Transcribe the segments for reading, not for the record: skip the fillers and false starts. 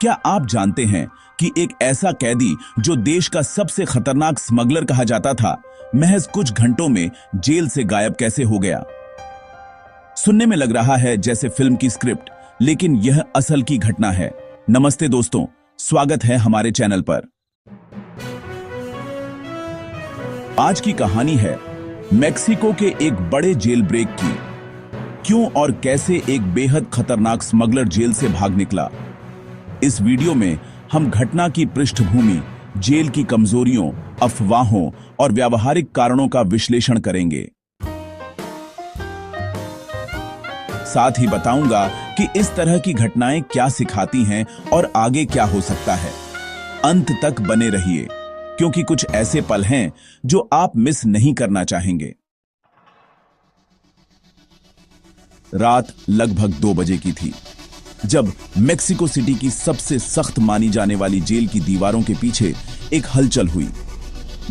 क्या आप जानते हैं कि एक ऐसा कैदी जो देश का सबसे खतरनाक स्मगलर कहा जाता था, महज कुछ घंटों में जेल से गायब कैसे हो गया? सुनने में लग रहा है जैसे फिल्म की स्क्रिप्ट, लेकिन यह असल की घटना है। नमस्ते दोस्तों, स्वागत है हमारे चैनल पर। आज की कहानी है मेक्सिको के एक बड़े जेल ब्रेक की। क्यों और कैसे एक बेहद खतरनाक स्मगलर जेल से भाग निकला। इस वीडियो में हम घटना की पृष्ठभूमि, जेल की कमजोरियों, अफवाहों और व्यावहारिक कारणों का विश्लेषण करेंगे। साथ ही बताऊंगा कि इस तरह की घटनाएं क्या सिखाती हैं और आगे क्या हो सकता है। अंत तक बने रहिए, क्योंकि कुछ ऐसे पल हैं जो आप मिस नहीं करना चाहेंगे। रात लगभग 2 बजे की थी जब मेक्सिको सिटी की सबसे सख्त मानी जाने वाली जेल की दीवारों के पीछे एक हलचल हुई।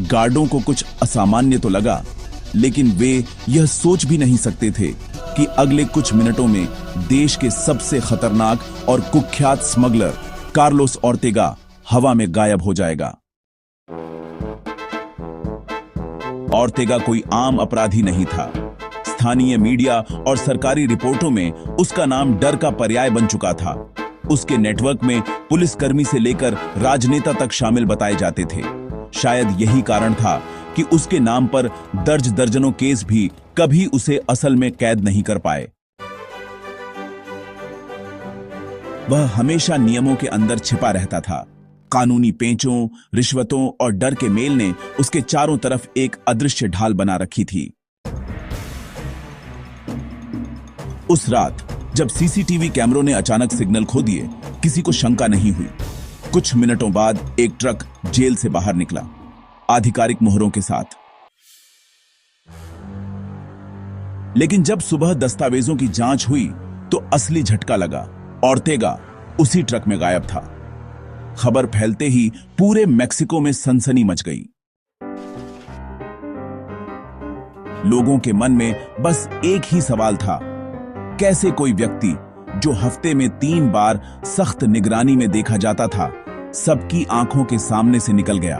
गार्डों को कुछ असामान्य तो लगा, लेकिन वे यह सोच भी नहीं सकते थे कि अगले कुछ मिनटों में देश के सबसे खतरनाक और कुख्यात स्मगलर कार्लोस ओर्तेगा हवा में गायब हो जाएगा। ओर्तेगा कोई आम अपराधी नहीं था। स्थानीय मीडिया और सरकारी रिपोर्टों में उसका नाम डर का पर्याय बन चुका था। उसके नेटवर्क में पुलिसकर्मी से लेकर राजनेता तक शामिल बताए जाते थे। शायद यही कारण था कि उसके नाम पर दर्ज दर्जनों केस भी कभी उसे असल में कैद नहीं कर पाए। वह हमेशा नियमों के अंदर छिपा रहता था। कानूनी पेंचों, रिश्वतों और डर के मेल ने उसके चारों तरफ एक अदृश्य ढाल बना रखी थी। उस रात जब सीसीटीवी कैमरों ने अचानक सिग्नल खो दिए, किसी को शंका नहीं हुई। कुछ मिनटों बाद एक ट्रक जेल से बाहर निकला, आधिकारिक मोहरों के साथ। लेकिन जब सुबह दस्तावेजों की जांच हुई तो असली झटका लगा। ओर्तेगा उसी ट्रक में गायब था। खबर फैलते ही पूरे मेक्सिको में सनसनी मच गई। लोगों के मन में बस एक ही सवाल था, कैसे कोई व्यक्ति जो हफ्ते में 3 बार सख्त निगरानी में देखा जाता था, सबकी आंखों के सामने से निकल गया?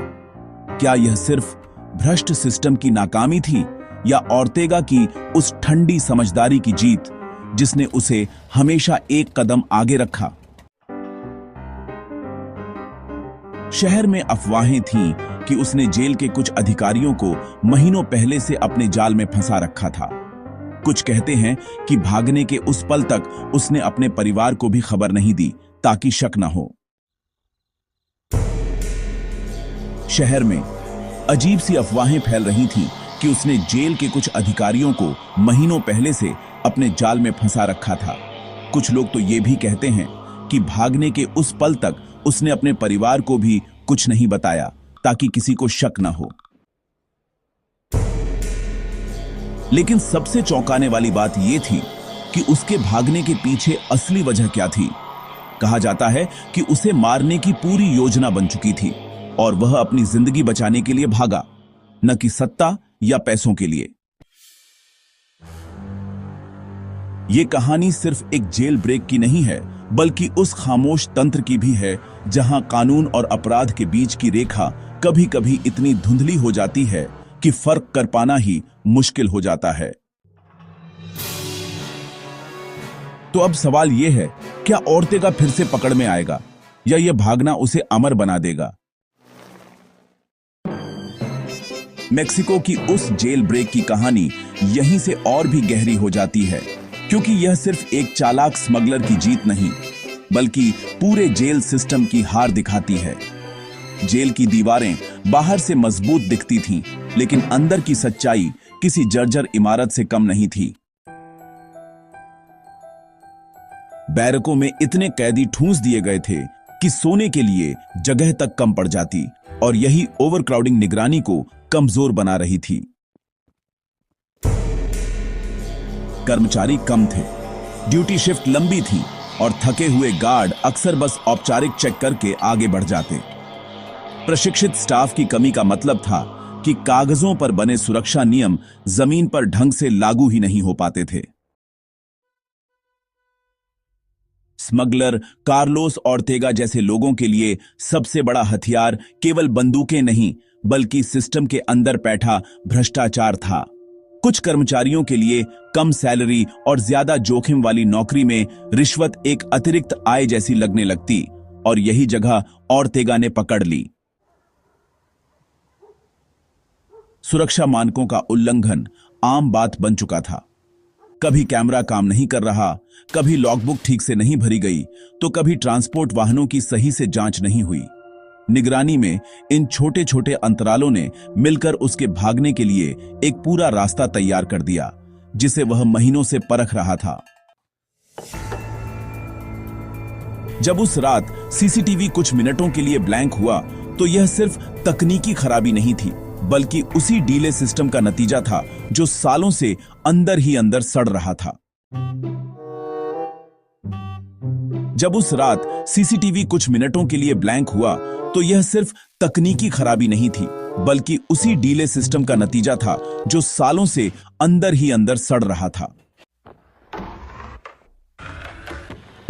क्या यह सिर्फ भ्रष्ट सिस्टम की नाकामी थी, या ओर्तेगा की उस ठंडी समझदारी की जीत जिसने उसे हमेशा एक कदम आगे रखा? शहर में अफवाहें थीं कि उसने जेल के कुछ अधिकारियों को महीनों पहले से अपने जाल में फंसा रखा था। कुछ कहते हैं कि भागने के उस पल तक उसने अपने परिवार को भी खबर नहीं दी, ताकि शक न हो। शहर में अजीब सी अफवाहें फैल रही थीं कि उसने जेल के कुछ अधिकारियों को महीनों पहले से अपने जाल में फंसा रखा था। कुछ लोग तो ये भी कहते हैं कि भागने के उस पल तक उसने अपने परिवार को भी कुछ नहीं बताया, ताकि किसी को शक न हो। लेकिन सबसे चौंकाने वाली बात यह थी कि उसके भागने के पीछे असली वजह क्या थी। कहा जाता है कि उसे मारने की पूरी योजना बन चुकी थी और वह अपनी जिंदगी बचाने के लिए भागा, न कि सत्ता या पैसों के लिए। यह कहानी सिर्फ एक जेल ब्रेक की नहीं है, बल्कि उस खामोश तंत्र की भी है जहां कानून और अपराध के बीच की रेखा कभी कभी इतनी धुंधली हो जाती है कि फर्क कर पाना ही मुश्किल हो जाता है। तो अब सवाल यह है, क्या ओर्तेगा फिर से पकड़ में आएगा, या यह भागना उसे अमर बना देगा? मेक्सिको की उस जेल ब्रेक की कहानी यहीं से और भी गहरी हो जाती है, क्योंकि यह सिर्फ एक चालाक स्मगलर की जीत नहीं, बल्कि पूरे जेल सिस्टम की हार दिखाती है। जेल की दीवारें बाहर से मजबूत दिखती थीं, लेकिन अंदर की सच्चाई किसी जर्जर इमारत से कम नहीं थी। बैरकों में इतने कैदी ठूंस दिए गए थे कि सोने के लिए जगह तक कम पड़ जाती, और यही ओवरक्राउडिंग निगरानी को कमजोर बना रही थी। कर्मचारी कम थे, ड्यूटी शिफ्ट लंबी थी, और थके हुए गार्ड अक्सर बस औपचारिक चेक करके आगे बढ़ जाते। प्रशिक्षित स्टाफ की कमी का मतलब था कि कागजों पर बने सुरक्षा नियम जमीन पर ढंग से लागू ही नहीं हो पाते थे। स्मगलर कार्लोस ओर्तेगा जैसे लोगों के लिए सबसे बड़ा हथियार केवल बंदूकें नहीं, बल्कि सिस्टम के अंदर बैठा भ्रष्टाचार था। कुछ कर्मचारियों के लिए कम सैलरी और ज्यादा जोखिम वाली नौकरी में रिश्वत एक अतिरिक्त आय जैसी लगने लगती, और यही जगह ओर्तेगा ने पकड़ ली। सुरक्षा मानकों का उल्लंघन आम बात बन चुका था। कभी कैमरा काम नहीं कर रहा, कभी लॉगबुक ठीक से नहीं भरी गई, तो कभी ट्रांसपोर्ट वाहनों की सही से जांच नहीं हुई। निगरानी में इन छोटे छोटे अंतरालों ने मिलकर उसके भागने के लिए एक पूरा रास्ता तैयार कर दिया, जिसे वह महीनों से परख रहा था। जब उस रात सीसीटीवी कुछ मिनटों के लिए ब्लैंक हुआ, तो यह सिर्फ तकनीकी खराबी नहीं थी, बल्कि उसी डीले सिस्टम का नतीजा था जो सालों से अंदर ही अंदर सड़ रहा था। जब उस रात सीसीटीवी कुछ मिनटों के लिए ब्लैंक हुआ, तो यह सिर्फ तकनीकी खराबी नहीं थी, बल्कि उसी डीले सिस्टम का नतीजा था जो सालों से अंदर ही अंदर सड़ रहा था।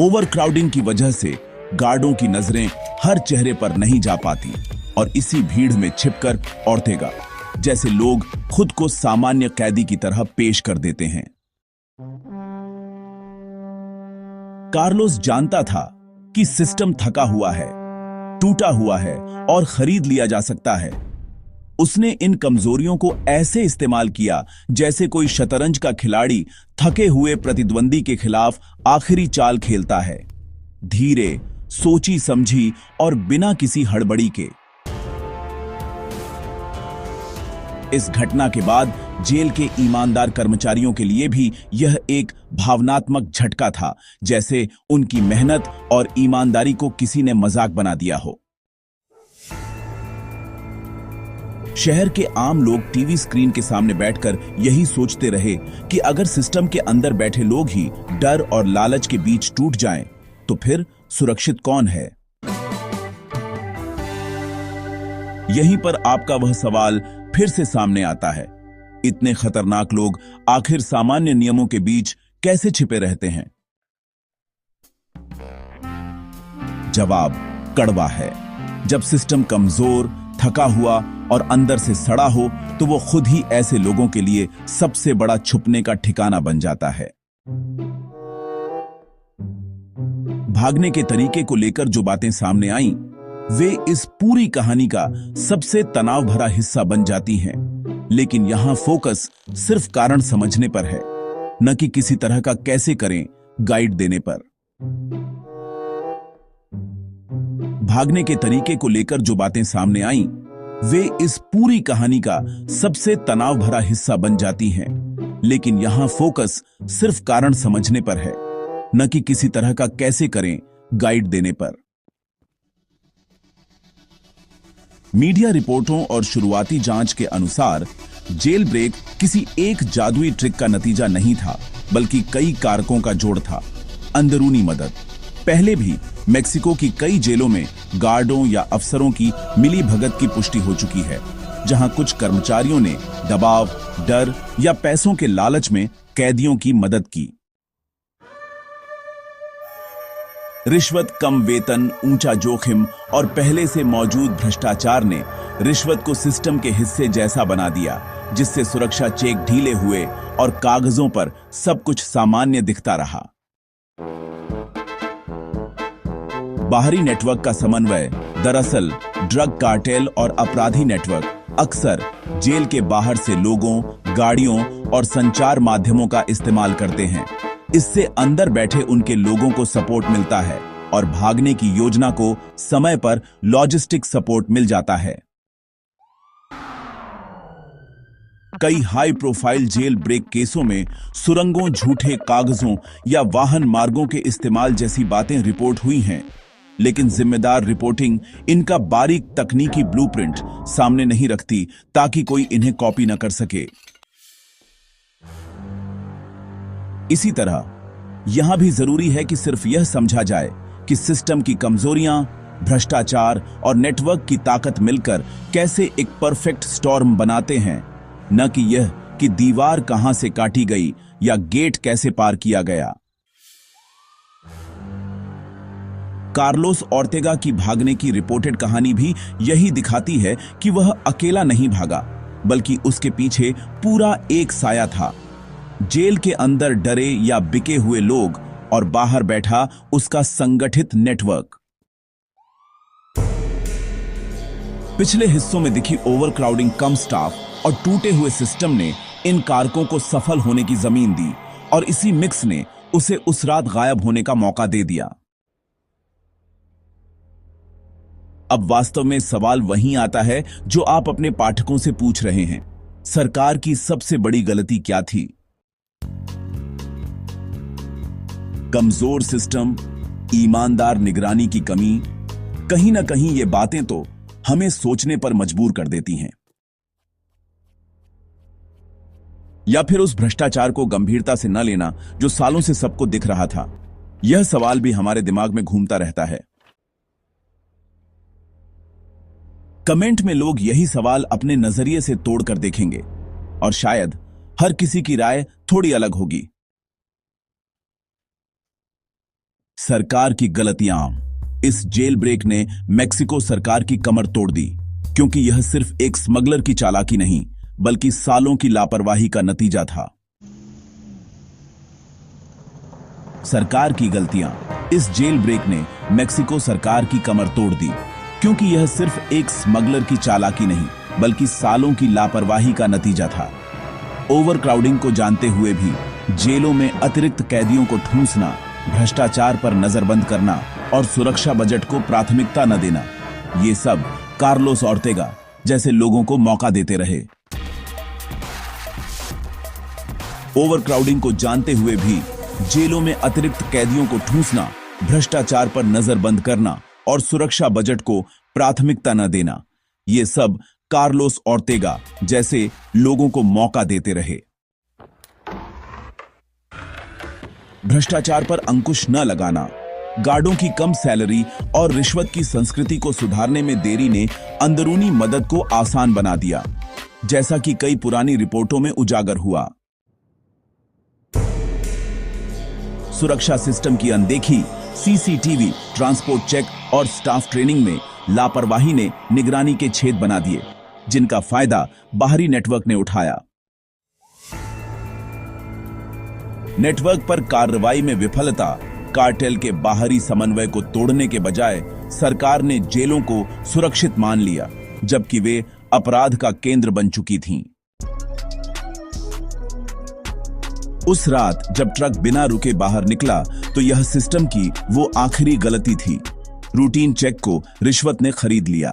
ओवरक्राउडिंग की वजह से गार्डों की नजरें हर चेहरे पर नहीं जा पाती, और इसी भीड़ में छिपकर ओर्तेगा जैसे लोग खुद को सामान्य कैदी की तरह पेश कर देते हैं। कार्लोस जानता था कि सिस्टम थका हुआ है, टूटा हुआ है और खरीद लिया जा सकता है। उसने इन कमजोरियों को ऐसे इस्तेमाल किया जैसे कोई शतरंज का खिलाड़ी थके हुए प्रतिद्वंदी के खिलाफ आखिरी चाल खेलता है, धीरे, सोची समझी और बिना किसी हड़बड़ी के। इस घटना के बाद जेल के ईमानदार कर्मचारियों के लिए भी यह एक भावनात्मक झटका था, जैसे उनकी मेहनत और ईमानदारी को किसी ने मजाक बना दिया हो। शहर के आम लोग टीवी स्क्रीन के सामने बैठकर यही सोचते रहे कि अगर सिस्टम के अंदर बैठे लोग ही डर और लालच के बीच टूट जाएं, तो फिर सुरक्षित कौन है? यहीं पर आपका वह सवाल फिर से सामने आता है, इतने खतरनाक लोग आखिर सामान्य नियमों के बीच कैसे छिपे रहते हैं? जवाब कड़वा है। जब सिस्टम कमजोर, थका हुआ और अंदर से सड़ा हो, तो वो खुद ही ऐसे लोगों के लिए सबसे बड़ा छुपने का ठिकाना बन जाता है। भागने के तरीके को लेकर जो बातें सामने आईं, वे इस पूरी कहानी का सबसे तनाव भरा हिस्सा बन जाती हैं, लेकिन यहां फोकस सिर्फ कारण समझने पर है, न कि किसी तरह का कैसे करें गाइड देने पर। भागने के तरीके को लेकर जो बातें सामने आईं, वे इस पूरी कहानी का सबसे तनाव भरा हिस्सा बन जाती हैं, लेकिन यहां फोकस सिर्फ कारण समझने पर है, न कि किसी तरह का कैसे करें गाइड देने पर। मीडिया रिपोर्टों और शुरुआती जांच के अनुसार जेल ब्रेक किसी एक जादुई ट्रिक का नतीजा नहीं था, बल्कि कई कारकों का जोड़ था। अंदरूनी मदद। पहले भी मेक्सिको की कई जेलों में गार्डों या अफसरों की मिली भगत की पुष्टि हो चुकी है, जहां कुछ कर्मचारियों ने दबाव, डर या पैसों के लालच में कैदियों की मदद की। रिश्वत, कम वेतन, ऊंचा जोखिम और पहले से मौजूद भ्रष्टाचार ने रिश्वत को सिस्टम के हिस्से जैसा बना दिया, जिससे सुरक्षा चेक ढीले हुए और कागजों पर सब कुछ सामान्य दिखता रहा। बाहरी नेटवर्क का समन्वय। दरअसल ड्रग कार्टेल और अपराधी नेटवर्क अक्सर जेल के बाहर से लोगों, गाड़ियों और संचार माध्यमों का इस्तेमाल करते हैं। इससे अंदर बैठे उनके लोगों को सपोर्ट मिलता है और भागने की योजना को समय पर लॉजिस्टिक सपोर्ट मिल जाता है। कई हाई प्रोफाइल जेल ब्रेक केसों में सुरंगों, झूठे कागजों या वाहन मार्गों के इस्तेमाल जैसी बातें रिपोर्ट हुई हैं, लेकिन जिम्मेदार रिपोर्टिंग इनका बारीक तकनीकी ब्लूप्रिंट सामने नहीं रखती, ताकि कोई इन्हें कॉपी न कर सके। इसी तरह यहां भी जरूरी है कि सिर्फ यह समझा जाए कि सिस्टम की कमजोरियां, भ्रष्टाचार और नेटवर्क की ताकत मिलकर कैसे एक परफेक्ट स्टॉर्म बनाते हैं, न कि यह कि दीवार कहां से काटी गई या गेट कैसे पार किया गया। कार्लोस ओर्तेगा की भागने की रिपोर्टेड कहानी भी यही दिखाती है कि वह अकेला नहीं भागा, बल्कि उसके पीछे पूरा एक साया था। जेल के अंदर डरे या बिके हुए लोग और बाहर बैठा उसका संगठित नेटवर्क। पिछले हिस्सों में दिखी ओवरक्राउडिंग, कम स्टाफ और टूटे हुए सिस्टम ने इन कारकों को सफल होने की जमीन दी और इसी मिक्स ने उसे उस रात गायब होने का मौका दे दिया। अब वास्तव में सवाल वहीं आता है जो आप अपने पाठकों से पूछ रहे हैं, सरकार की सबसे बड़ी गलती क्या थी? कमजोर सिस्टम, ईमानदार निगरानी की कमी, कहीं ना कहीं ये बातें तो हमें सोचने पर मजबूर कर देती हैं। या फिर उस भ्रष्टाचार को गंभीरता से न लेना जो सालों से सबको दिख रहा था? यह सवाल भी हमारे दिमाग में घूमता रहता है। कमेंट में लोग यही सवाल अपने नजरिए से तोड़कर देखेंगे और शायद हर किसी की राय थोड़ी अलग होगी। सरकार की गलतियां। इस जेल ब्रेक ने मेक्सिको सरकार की कमर तोड़ दी, क्योंकि यह सिर्फ एक स्मगलर की चालाकी नहीं, बल्कि सालों की लापरवाही का नतीजा था। सरकार की गलतियां। इस जेल ब्रेक ने मेक्सिको सरकार की कमर तोड़ दी, क्योंकि यह सिर्फ एक स्मगलर की चालाकी नहीं, बल्कि सालों की लापरवाही का नतीजा था। ओवरक्राउडिंग को जानते हुए भी जेलों में अतिरिक्त कैदियों को ठूंसना, भ्रष्टाचार पर नजरबंद करना और सुरक्षा बजट को प्राथमिकता न देना, ये सब कार्लोस ओर्तेगा जैसे लोगों को मौका देते रहे। ओवरक्राउडिंग को जानते हुए भी जेलों में अतिरिक्त कैदियों को ठूंसना, भ्रष्टाचार पर नजरबंद करना और सुरक्षा बजट को प्राथमिकता न देना, ये सब कार्लोस ओर्तेगा जैसे लोगों को मौका देते रहे। भ्रष्टाचार पर अंकुश न लगाना, गार्डों की कम सैलरी और रिश्वत की संस्कृति को सुधारने में देरी ने अंदरूनी मदद को आसान बना दिया, जैसा कि कई पुरानी रिपोर्टों में उजागर हुआ। सुरक्षा सिस्टम की अनदेखी, सीसीटीवी, ट्रांसपोर्ट चेक और स्टाफ ट्रेनिंग में लापरवाही ने निगरानी के छेद बना दिए, जिनका फायदा बाहरी नेटवर्क ने उठाया। नेटवर्क पर कार्रवाई में विफलता, कार्टेल के बाहरी समन्वय को तोड़ने के बजाय सरकार ने जेलों को सुरक्षित मान लिया, जबकि वे अपराध का केंद्र बन चुकी थीं। उस रात जब ट्रक बिना रुके बाहर निकला, तो यह सिस्टम की वो आखिरी गलती थी। रूटीन चेक को रिश्वत ने खरीद लिया।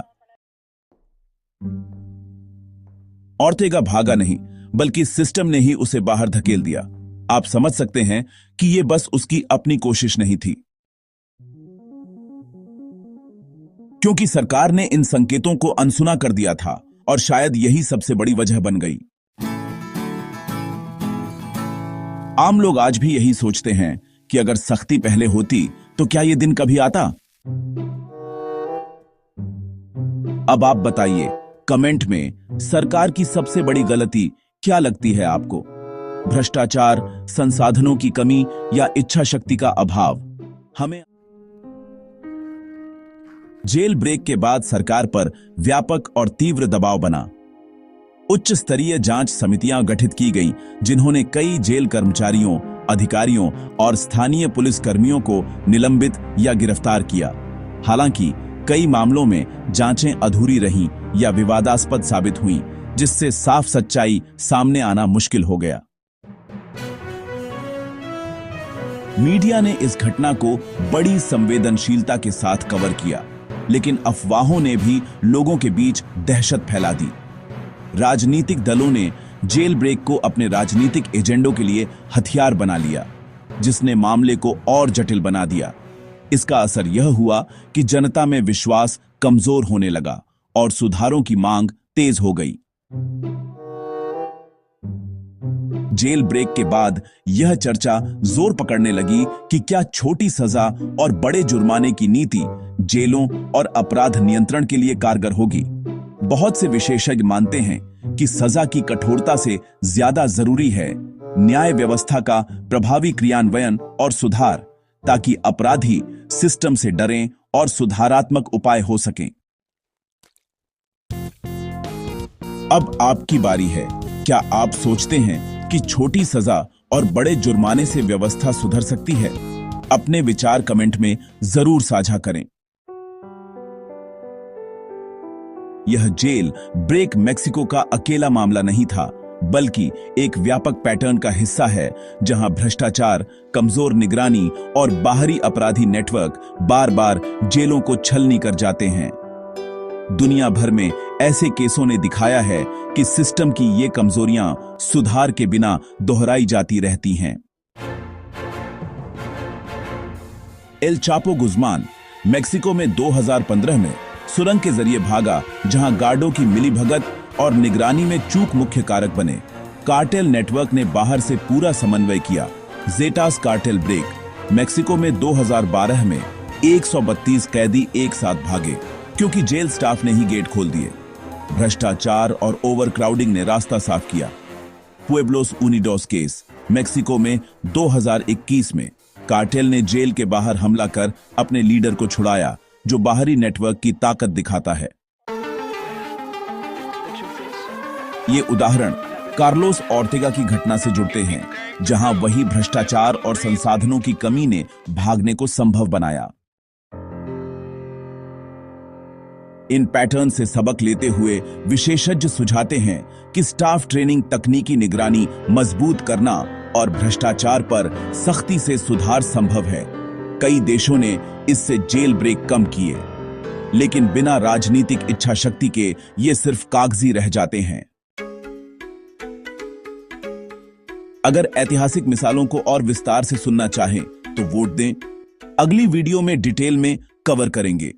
ओर्तेगा भागा नहीं, बल्कि सिस्टम ने ही उसे बाहर धकेल दिया। आप समझ सकते हैं कि यह बस उसकी अपनी कोशिश नहीं थी, क्योंकि सरकार ने इन संकेतों को अनसुना कर दिया था और शायद यही सबसे बड़ी वजह बन गई। आम लोग आज भी यही सोचते हैं कि अगर सख्ती पहले होती तो क्या यह दिन कभी आता। अब आप बताइए कमेंट में, सरकार की सबसे बड़ी गलती क्या लगती है आपको? भ्रष्टाचार, संसाधनों की कमी या इच्छा शक्ति का अभाव? हमें जेल ब्रेक के बाद सरकार पर व्यापक और तीव्र दबाव बना। उच्च स्तरीय जांच समितियां गठित की गईं, जिन्होंने कई जेल कर्मचारियों, अधिकारियों और स्थानीय पुलिस कर्मियों को निलंबित या गिरफ्तार किया। हालांकि कई मामलों में जांचें अधूरी रहीं या विवादास्पद साबित हुईं, जिससे साफ सच्चाई सामने आना मुश्किल हो गया। मीडिया ने इस घटना को बड़ी संवेदनशीलता के साथ कवर किया, लेकिन अफवाहों ने भी लोगों के बीच दहशत फैला दी। राजनीतिक दलों ने जेल ब्रेक को अपने राजनीतिक एजेंडों के लिए हथियार बना लिया, जिसने मामले को और जटिल बना दिया। इसका असर यह हुआ कि जनता में विश्वास कमजोर होने लगा और सुधारों की मांग तेज हो गई। जेल ब्रेक के बाद यह चर्चा जोर पकड़ने लगी कि क्या छोटी सजा और बड़े जुर्माने की नीति जेलों और अपराध नियंत्रण के लिए कारगर होगी। बहुत से विशेषज्ञ मानते हैं कि सजा की कठोरता से ज्यादा जरूरी है न्याय व्यवस्था का प्रभावी क्रियान्वयन और सुधार, ताकि अपराधी सिस्टम से डरें और सुधारात्मक उपाय हो सकें। अब आपकी बारी है। क्या आप सोचते हैं कि छोटी सजा और बड़े जुर्माने से व्यवस्था सुधर सकती है? अपने विचार कमेंट में जरूर साझा करें। यह जेल ब्रेक मेक्सिको का अकेला मामला नहीं था, बल्कि एक व्यापक पैटर्न का हिस्सा है जहां भ्रष्टाचार, कमजोर निगरानी और बाहरी अपराधी नेटवर्क बार बार जेलों को छलनी कर जाते हैं। दुनिया भर में ऐसे केसों ने दिखाया है कि सिस्टम की ये कमजोरियां सुधार के बिना दोहराई जाती रहती हैं। एल चापो गुज़मान मेक्सिको में 2015 में सुरंग के जरिए भागा, जहां गार्डों की मिलीभगत और निगरानी में चूक मुख्य कारक बने। कार्टेल नेटवर्क ने बाहर से पूरा समन्वय किया। जेटास कार्टेल ब्रेक मेक्सिको में 2012 में 132 कैदी एक साथ भागे क्योंकि जेल स्टाफ ने ही गेट खोल दिए। भ्रष्टाचार और ओवरक्राउडिंग ने रास्ता साफ किया। पुएब्लोस यूनिडोस केस मेक्सिको में 2021 में कार्टेल ने जेल के बाहर हमला कर अपने लीडर को छुड़ाया, जो बाहरी नेटवर्क की ताकत दिखाता है। ये उदाहरण कार्लोस ओर्तेगा की घटना से जुड़ते हैं, जहां वही भ्रष्टाचार और संसाधनों की कमी ने भागने को संभव बनाया। इन पैटर्न से सबक लेते हुए विशेषज्ञ सुझाते हैं कि स्टाफ ट्रेनिंग, तकनीकी निगरानी मजबूत करना और भ्रष्टाचार पर सख्ती से सुधार संभव है। कई देशों ने इससे जेल ब्रेक कम किए, लेकिन बिना राजनीतिक इच्छा शक्ति के ये सिर्फ कागजी रह जाते हैं। अगर ऐतिहासिक मिसालों को और विस्तार से सुनना चाहें तो वोट दें। अगली वीडियो में डिटेल में कवर करेंगे।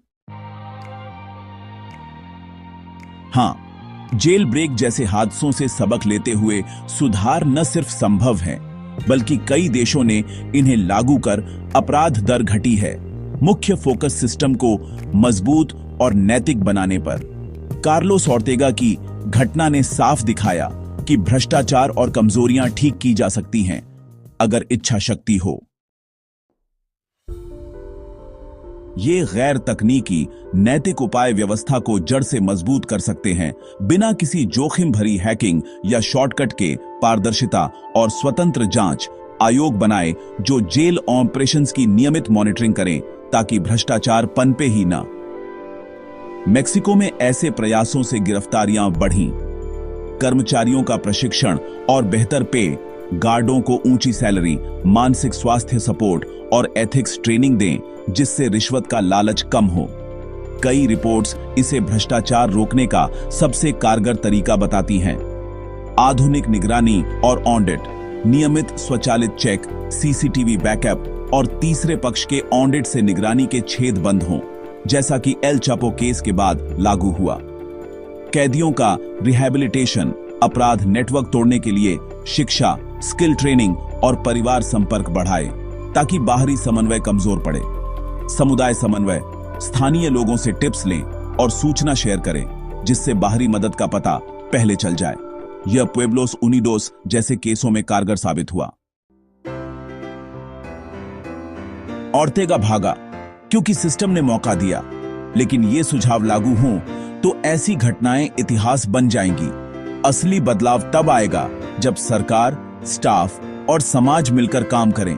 हाँ, जेल ब्रेक जैसे हादसों से सबक लेते हुए सुधार न सिर्फ संभव है, बल्कि कई देशों ने इन्हें लागू कर अपराध दर घटी है। मुख्य फोकस सिस्टम को मजबूत और नैतिक बनाने पर। कार्लोस ओर्तेगा की घटना ने साफ दिखाया कि भ्रष्टाचार और कमजोरियां ठीक की जा सकती हैं, अगर इच्छा शक्ति हो। ये गैर तकनीकी नैतिक उपाय व्यवस्था को जड़ से मजबूत कर सकते हैं, बिना किसी जोखिम भरी हैकिंग या शॉर्टकट के। पारदर्शिता और स्वतंत्र जांच आयोग बनाए जो जेल ऑपरेशंस की नियमित मॉनिटरिंग करें, ताकि भ्रष्टाचार पनपे ही ना। मेक्सिको में ऐसे प्रयासों से गिरफ्तारियां बढ़ीं। कर्मचारियों का प्रशिक्षण और बेहतर पे, गार्डों को ऊंची सैलरी, मानसिक स्वास्थ्य सपोर्ट और एथिक्स ट्रेनिंग दें, जिससे रिश्वत का लालच कम हो। कई रिपोर्ट्स इसे भ्रष्टाचार रोकने का सबसे कारगर तरीका बताती हैं। आधुनिक निगरानी और ऑडिट, नियमित स्वचालित चेक, सीसीटीवी बैकअप और तीसरे पक्ष के ऑडिट से निगरानी के छेद बंद हों, जैसा कि एल चापो केस के बाद लागू हुआ। कैदियों का रिहैबिलिटेशन, अपराध नेटवर्क तोड़ने के लिए शिक्षा, स्किल ट्रेनिंग और परिवार संपर्क बढ़ाए, ताकि बाहरी समन्वय कमजोर पड़े। समुदाय समन्वय, स्थानीय लोगों से टिप्स लें और सूचना शेयर करें, जिससे बाहरी मदद का पता पहले चल जाए। यह पुएब्लोस यूनिडोस जैसे केसों में कारगर साबित हुआ। ओर्तेगा भागा क्योंकि सिस्टम ने मौका दिया, लेकिन ये सुझाव लागू हों तो ऐसी घटनाएं इतिहास बन जाएंगी। असली बदलाव तब आएगा जब सरकार, स्टाफ और समाज मिलकर काम करें।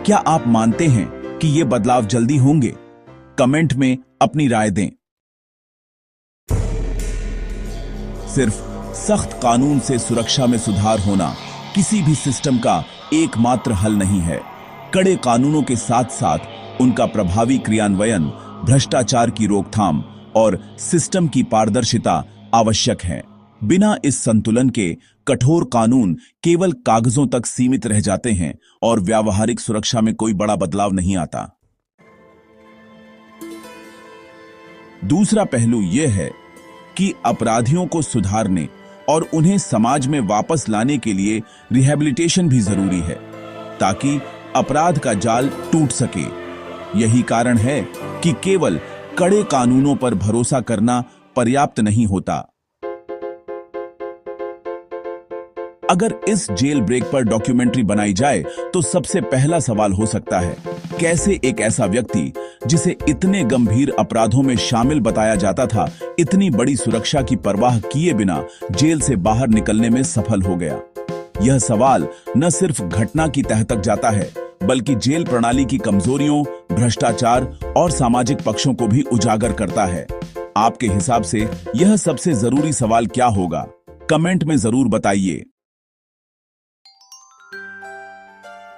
क्या आप मानते हैं कि ये बदलाव जल्दी होंगे? कमेंट में अपनी राय दें। सिर्फ सख्त कानून से सुरक्षा में सुधार होना किसी भी सिस्टम का एकमात्र हल नहीं है। कड़े कानूनों के साथ साथ उनका प्रभावी क्रियान्वयन, भ्रष्टाचार की रोकथाम और सिस्टम की पारदर्शिता आवश्यक है। बिना इस संतुलन के कठोर कानून केवल कागजों तक सीमित रह जाते हैं और व्यावहारिक सुरक्षा में कोई बड़ा बदलाव नहीं आता। दूसरा पहलू यह है कि अपराधियों को सुधारने और उन्हें समाज में वापस लाने के लिए रिहैबिलिटेशन भी जरूरी है, ताकि अपराध का जाल टूट सके। यही कारण है कि केवल कड़े कानूनों पर भरोसा करना पर्याप्त नहीं होता। अगर इस जेल ब्रेक पर डॉक्यूमेंट्री बनाई जाए तो सबसे पहला सवाल हो सकता है, कैसे एक ऐसा व्यक्ति जिसे इतने गंभीर अपराधों में शामिल बताया जाता था, इतनी बड़ी सुरक्षा की परवाह किए बिना जेल से बाहर निकलने में सफल हो गया। यह सवाल न सिर्फ घटना की तह तक जाता है, बल्कि जेल प्रणाली की कमजोरियों, भ्रष्टाचार और सामाजिक पक्षों को भी उजागर करता है। आपके हिसाब से यह सबसे जरूरी सवाल क्या होगा? कमेंट में जरूर बताइए।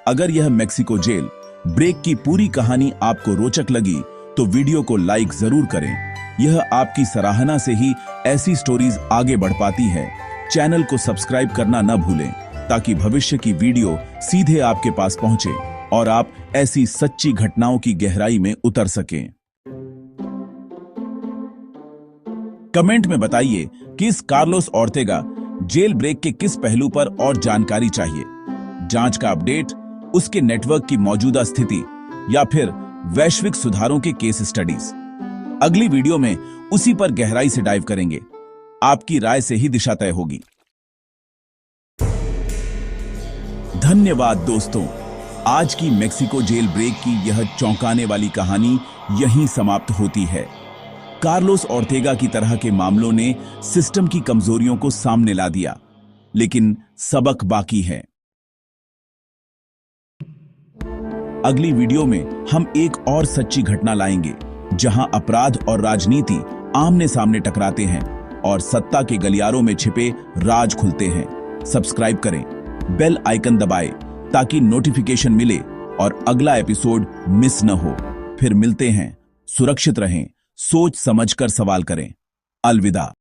अगर यह मेक्सिको जेल ब्रेक की पूरी कहानी आपको रोचक लगी तो वीडियो को लाइक जरूर करें। यह आपकी सराहना से ही ऐसी स्टोरीज आगे बढ़ पाती है। चैनल को सब्सक्राइब करना न भूलें ताकि भविष्य की वीडियो सीधे आपके पास पहुंचे और आप ऐसी सच्ची घटनाओं की गहराई में उतर सकें। कमेंट में बताइए कि इस कार्लोस ओर्तेगा जेल ब्रेक के किस पहलू पर और जानकारी चाहिए। जांच का अपडेट, उसके नेटवर्क की मौजूदा स्थिति या फिर वैश्विक सुधारों के केस स्टडीज। अगली वीडियो में उसी पर गहराई से डाइव करेंगे। आपकी राय से ही दिशा तय होगी। धन्यवाद दोस्तों। आज की मेक्सिको जेल ब्रेक की यह चौंकाने वाली कहानी यहीं समाप्त होती है। कार्लोस ओर्तेगा की तरह के मामलों ने सिस्टम की कमजोरियों को सामने ला दिया, लेकिन सबक बाकी है। अगली वीडियो में हम एक और सच्ची घटना लाएंगे जहां अपराध और राजनीति आमने सामने टकराते हैं और सत्ता के गलियारों में छिपे राज खुलते हैं। सब्सक्राइब करें, बेल आइकन दबाएं ताकि नोटिफिकेशन मिले और अगला एपिसोड मिस न हो। फिर मिलते हैं। सुरक्षित रहें, सोच समझकर सवाल करें। अलविदा।